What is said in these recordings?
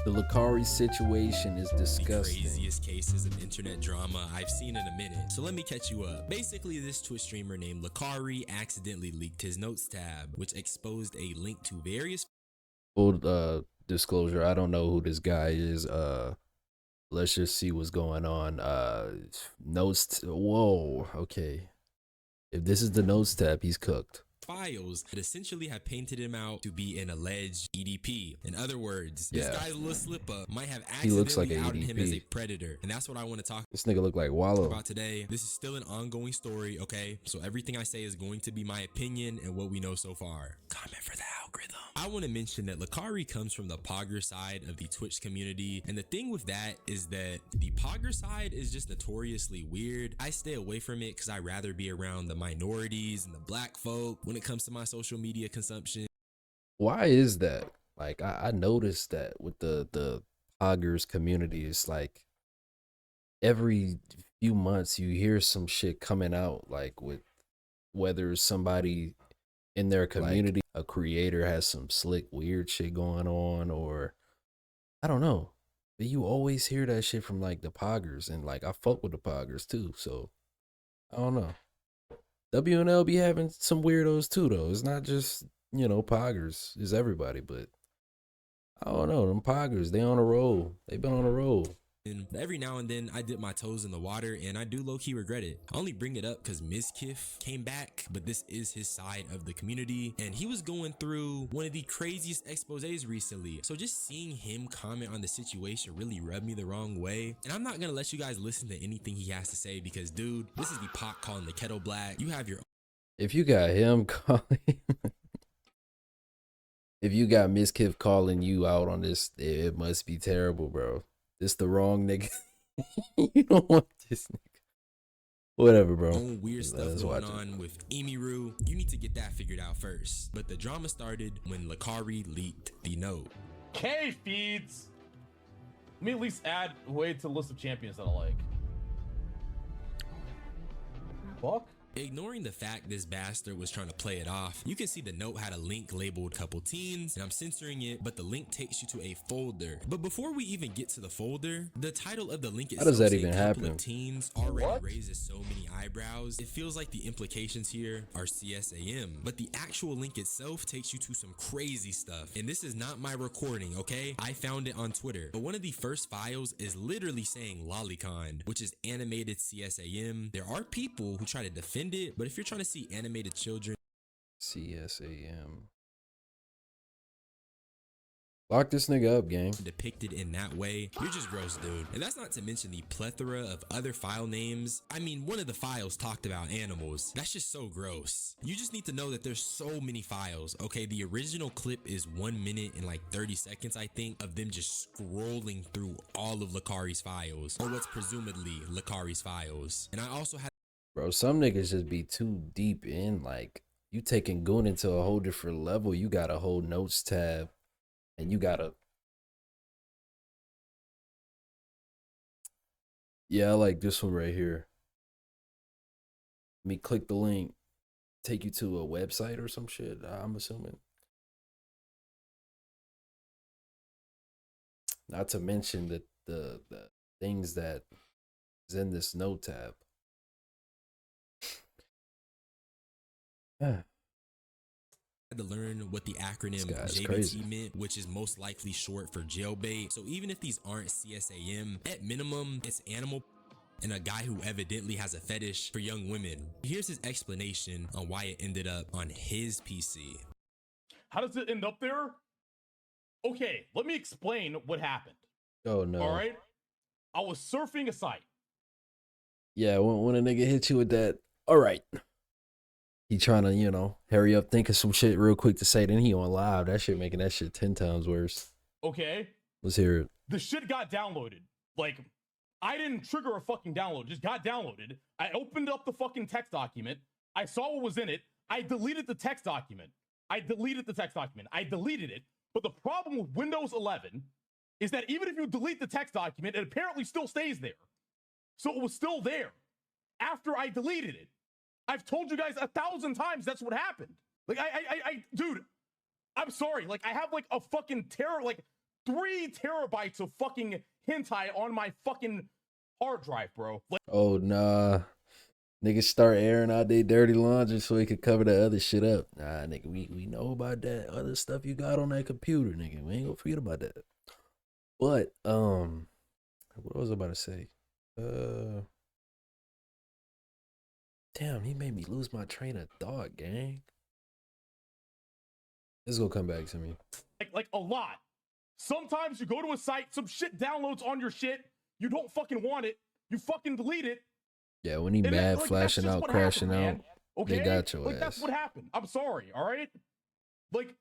The Lacari situation is The disgusting. craziest cases of internet drama I've seen in a minute. So let me catch you up. Basically, this Twitch streamer named Lacari accidentally leaked his notes tab, which exposed a link to various Full disclosure, I don't know who this guy is. Let's just see what's going on. Whoa, okay. If this is the notes tab, he's cooked. files that essentially have painted him out to be an alleged EDP. In other words, this Yeah. guy's little slip up might have He looks like accidentally a outed him as a EDP. predator, and that's what I want to talk This nigga look like Wallow. about today. This is still an ongoing story, okay? So everything I say is going to be my opinion and what we know so far. Comment for the algorithm. I want to mention that Lacari comes from the Pogger side of the Twitch community, and the thing with that is that the Pogger side is just notoriously weird. I stay away from it because I'd rather be around the minorities and the black folk when it comes to my social media consumption. Why is that? Like I noticed that with the Poggers community, it's like every few months you hear some shit coming out, like with whether somebody in their community, like a creator has some slick weird shit going on, or I don't know. But you always hear that shit from like the Poggers, and like I fuck with the Poggers too, so I don't know. WNL be having some weirdos too though. It's not just, you know, Poggers, it's everybody, but I don't know, them Poggers, they on a roll. They been on a roll. And every now and then I dip my toes in the water, and I do low-key regret it. I only bring it up because Mizkif came back, but this is his side of the community, and he was going through one of the craziest exposés recently. So just seeing him comment on the situation really rubbed me the wrong way. And I'm not gonna let you guys listen to anything he has to say because, dude, this is the pot calling the kettle black. You have your If you got him calling, if you got Mizkif calling you out on this, it must be terrible, bro. This the wrong nigga. You don't want this nigga. Whatever, bro. own weird stuff going on with Emiru. You need to get that figured out first. But the drama started when Lacari leaked the note. K feeds. Let me at least add a way to the list of champions that I like. Fuck. Ignoring the fact this bastard was trying to play it off, you can see the note had a link labeled couple teens, and I'm censoring it, but the link takes you to a folder. But before we even get to the folder, the title of the link itself, how does that say even couple happen? of teens, already What? raises so many eyebrows. It feels like the implications here are CSAM, but the actual link itself takes you to some crazy stuff. And this is not my recording, okay? I found it on Twitter, but one of the first files is literally saying Lolicon, which is animated CSAM. There are people who try to defend it, but if you're trying to see animated children CSAM. Lock this nigga up, gang. depicted in that way, you're just gross, dude. And that's not to mention the plethora of other file names. I mean, one of the files talked about animals. That's just so gross. You just need to know that there's so many files. Okay, the original clip is 1 minute and like 30 seconds, I think, of them just scrolling through all of Lacari's files, or what's presumably Lacari's files. And I also had Bro, some niggas just be too deep in, like, you taking Goon into a whole different level. You got a whole notes tab, and you gotta... Yeah, I like this one right here. Let me click the link. Take you to a website or some shit, I'm assuming. Not to mention the things that is in this note tab. had to learn what the acronym JBT crazy. meant, which is most likely short for jailbait. So even if these aren't CSAM, at minimum, it's animal and a guy who evidently has a fetish for young women. Here's his explanation on why it ended up on his PC. How does it end up there? Okay, let me explain what happened. Oh no. All right. I was surfing a site. Yeah, when a nigga hit you with that, all right. He trying to, you know, hurry up, think of some shit real quick to say, then he on live. That shit making that shit 10 times worse. Okay. Let's hear it. The shit got downloaded. Like, I didn't trigger a fucking download. It just got downloaded. I opened up the fucking text document. I saw what was in it. I deleted the text document. I deleted it. But the problem with Windows 11 is that even if you delete the text document, it apparently still stays there. So it was still there after I deleted it. I've told you guys 1,000 times that's what happened. Like, dude, I'm sorry. Like, I have like a fucking terror. Like, 3 terabytes of fucking hentai on my fucking hard drive, bro. Like, Oh nah. Niggas start airing out their dirty laundry so he could cover the other shit up. Nah, nigga, we know about that other stuff you got on that computer, nigga. We ain't gonna forget about that. But what was I about to say? Damn, he made me lose my train of thought, gang. This is gonna come back to me. like a lot. Sometimes you go to a site, some shit downloads on your shit, you don't fucking want it, you fucking delete it. Yeah, when he mad, flashing out, crashing out, okay? They got your like, ass. That's what happened. I'm sorry, all right? Like,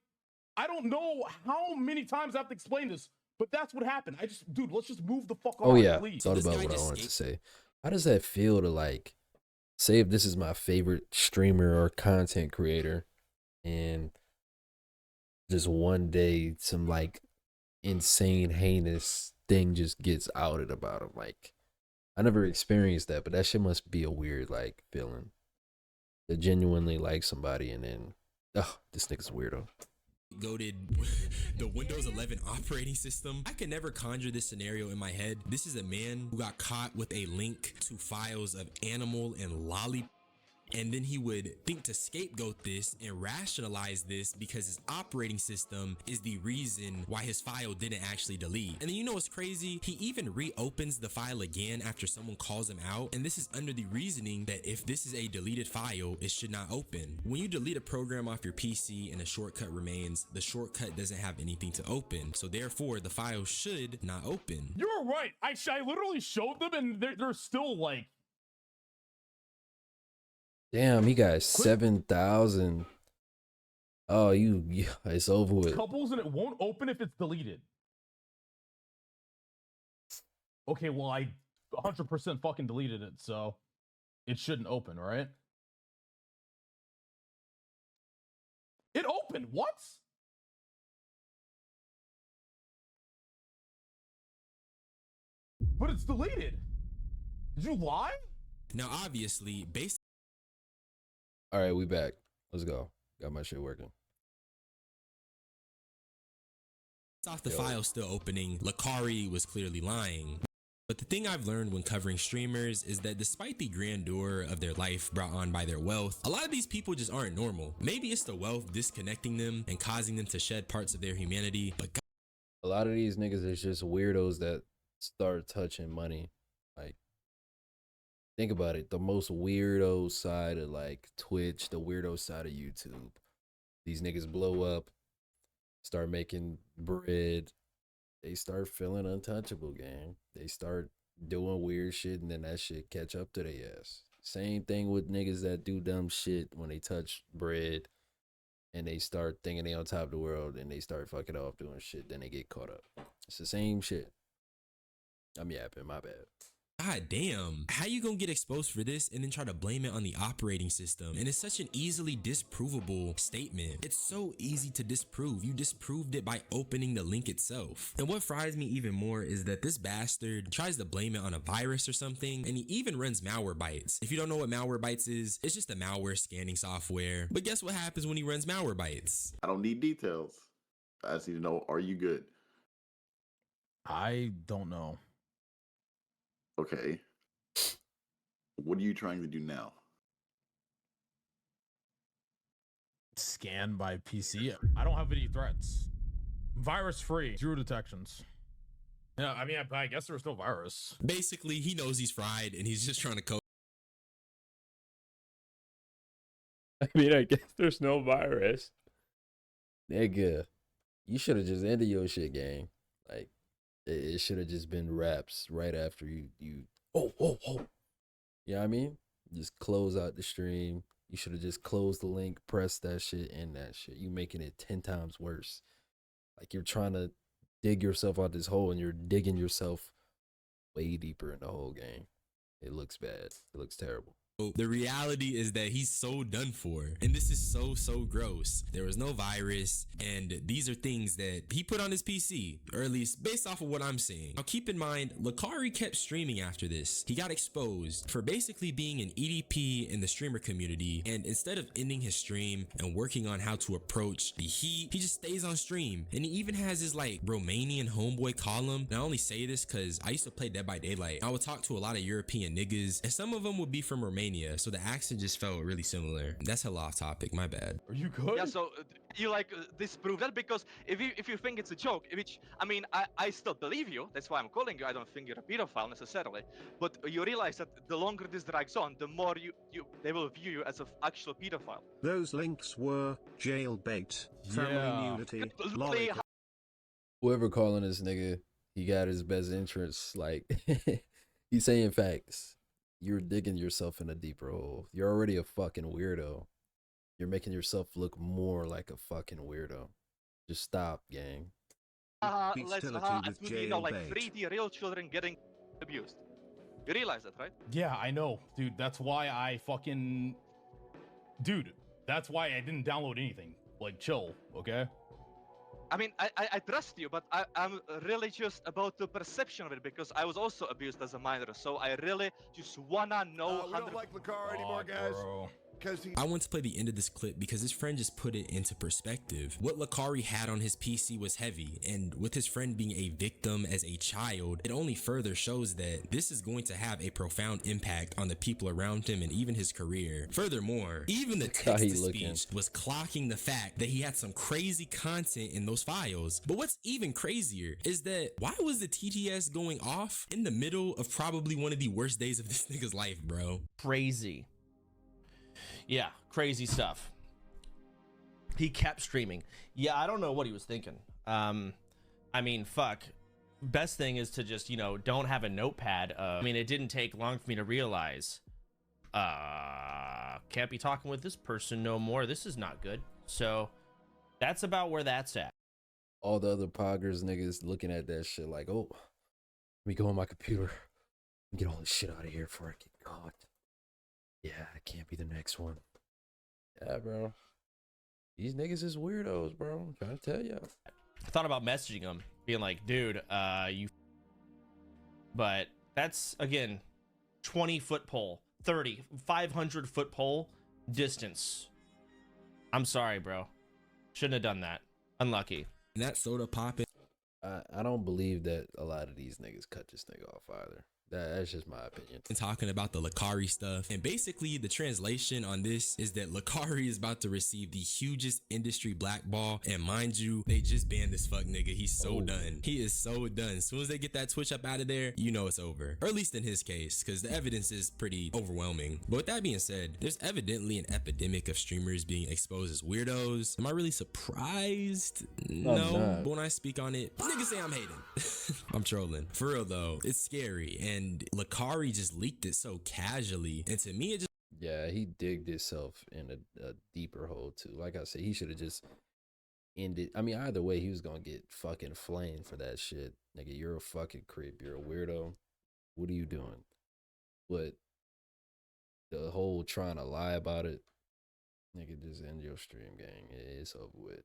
I don't know how many times I have to explain this, but that's what happened. Dude, let's just move the fuck on. Oh yeah, please. thought about what I wanted to say. How does that feel to, like, say if this is my favorite streamer or content creator, and just one day some like insane heinous thing just gets outed about him? Like, I never experienced that, but that shit must be a weird like feeling to genuinely like somebody and then, oh, this nigga's weirdo. Goated the Windows 11 operating system. I can never conjure this scenario in my head. This is a man who got caught with a link to files of animal and lollipop. And then he would think to scapegoat this and rationalize this because his operating system is the reason why his file didn't actually delete. And then you know what's crazy? He even reopens the file again after someone calls him out. And this is under the reasoning that if this is a deleted file, it should not open. When you delete a program off your PC and a shortcut remains, the shortcut doesn't have anything to open. So therefore, the file should not open. You're right. I literally showed them and they're still like, damn, he got 7,000. Oh, it's over with. Couples and it won't open if it's deleted. Okay, well, I 100% fucking deleted it, so it shouldn't open, right? It opened. What? But it's deleted. Did you lie? Now, obviously, based All right, we back. Let's go. Got my shit working. off the file still opening, Lacari was clearly lying. But the thing I've learned when covering streamers is that despite the grandeur of their life brought on by their wealth, a lot of these people just aren't normal. Maybe it's the wealth disconnecting them and causing them to shed parts of their humanity, but a lot of these niggas is just weirdos that start touching money. Like, think about it. The most weirdo side of like Twitch, the weirdo side of YouTube. These niggas blow up, start making bread. They start feeling untouchable, gang. They start doing weird shit, and then that shit catch up to their ass. Same thing with niggas that do dumb shit when they touch bread and they start thinking they on top of the world and they start fucking off doing shit, then they get caught up. It's the same shit. I'm yapping, my bad. God damn, how you gonna get exposed for this and then try to blame it on the operating system? And it's such an easily disprovable statement. It's so easy to disprove. You disproved it by opening the link itself. And what fries me even more is that this bastard tries to blame it on a virus or something, and he even runs Malwarebytes. If you don't know what Malwarebytes is, it's just a malware scanning software. But guess what happens when he runs Malwarebytes? I don't need details. I just need to know, are you good? I don't know. Okay. What are you trying to do now? Scan by PC. I don't have any threats. Virus free. 0 detections. Yeah, I mean, I guess there's no virus. Basically, he knows he's fried and he's just trying to code. I mean, I guess there's no virus. Nigga, you should have just ended your shit, gang. Like, it should have just been raps right after you. You know what I mean? Just close out the stream. You should have just closed the link, pressed that shit, and that shit. You making it 10 times worse. Like, you're trying to dig yourself out this hole and you're digging yourself way deeper in the whole game. It looks bad. It looks terrible. The reality is that he's so done for, and this is so gross. There was no virus, and these are things that he put on his PC, or at least based off of what I'm seeing. Now keep in mind, Lacari kept streaming after this. He got exposed for basically being an EDP in the streamer community, and instead of ending his stream and working on how to approach the heat, he just stays on stream. And he even has his like Romanian homeboy column. And I only say this because I used to play Dead by Daylight. I would talk to a lot of European niggas, and some of them would be from Romania, so the accent just felt really similar. That's hella off topic, my bad. Are you good? Yeah, so you like disprove that, because if you think it's a joke, which I mean, I still believe you. That's why I'm calling you. I don't think you're a pedophile necessarily, but you realize that the longer this drags on, the more they will view you as an actual pedophile. Those links were jailbait, family Yeah. nudity, Literally, lollipop. Whoever calling this nigga, he got his best interests. Like he's saying facts. You're digging yourself in a deeper hole. You're already a fucking weirdo. You're making yourself look more like a fucking weirdo. Just stop, gang. let's with you know, like jailbait. 3D real children getting abused. You realize that, right? Yeah, I know, dude. That's why I fucking, dude. That's why I didn't download anything. Like, chill, okay? I mean, I trust you, but I'm really just about the perception of it, because I was also abused as a minor. So I really just wanna know. We don't like Lacari anymore, guys. Bro. I want to play the end of this clip because his friend just put it into perspective. What Lacari had on his PC was heavy, and with his friend being a victim as a child, it only further shows that this is going to have a profound impact on the people around him and even his career. Furthermore, even the how he text-to-speech was clocking the fact that he had some crazy content in those files. But what's even crazier is that why was the TTS going off in the middle of probably one of the worst days of this nigga's life, bro? Crazy. Yeah, crazy stuff. He kept streaming. Yeah, I don't know what he was thinking. I mean, fuck. Best thing is to just, you know, don't have a notepad. I mean, it didn't take long for me to realize, can't be talking with this person no more. This is not good. So that's about where that's at. All the other poggers niggas looking at that shit like, oh, let me go on my computer and get all this shit out of here before I get caught. Yeah, I can't be the next one. Yeah, bro. These niggas is weirdos, bro. I'm trying to tell you. I thought about messaging him, being like, dude, you. But that's, again, 20-foot pole, 30, 500-foot pole distance. I'm sorry, bro. Shouldn't have done that. Unlucky. And that soda popping. I don't believe that a lot of these niggas cut this nigga off either. That's just my opinion. And talking about the Lacari stuff, and basically the translation on this is that Lacari is about to receive the hugest industry blackball, and mind you, they just banned this fuck nigga. He's so done. He is so done. As soon as they get that Twitch up out of there, you know it's over, or at least in his case, because the evidence is pretty overwhelming. But with that being said, there's evidently an epidemic of streamers being exposed as weirdos. Am I really surprised? No, but when I speak on it, niggas say I'm hating. I'm trolling. For real though, it's scary, and Lacari just leaked it so casually, and to me it just, yeah, he digged himself in a deeper hole too. Like I said, he should have just ended. I mean, either way, he was gonna get fucking flamed for that shit. Nigga, you're a fucking creep. You're a weirdo. What are you doing? But the whole trying to lie about it, nigga, just end your stream, gang. It's over with.